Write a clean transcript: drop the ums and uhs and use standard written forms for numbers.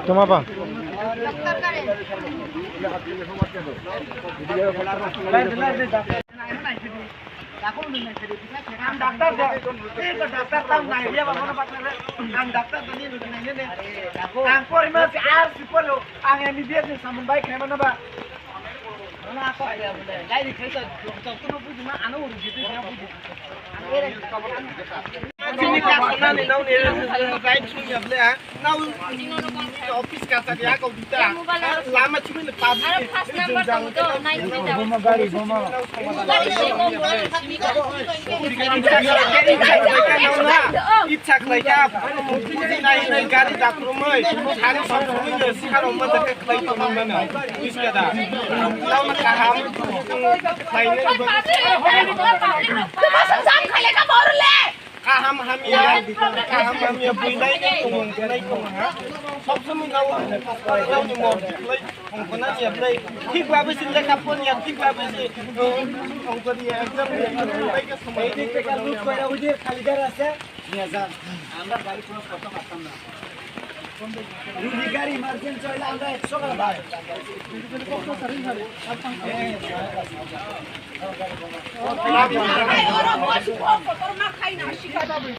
তোমা পা office ka sa dia ko dita lama cumi le pab इच्छा खैका नाइ नाइ गाडी दाख्रुमै खाने सबै यो सिखारो मत के खै त मन इसका दा लाउन काम खैने हम या बुइलाई के कुनै कुहा सब समय नाउ लाउनी मर्जी लै अंकना जेब्लै ठीक बाबे सिले कापन या ठीक बाबे सि अंकनी एकदम लै के समय देखते का लुट कइरा उजे खाली गार আছে নিয়াজান আমরা গাড়ি কোনো কত পাতাম না রুজি গাড়ি ইমার্জেন্সি হইলে আমরা 100 টাকা ভাই কিন্তু কত সারিন হবে আর 5 টাকা ওরা বসে কত তোর মা খাই না শিখা যাবে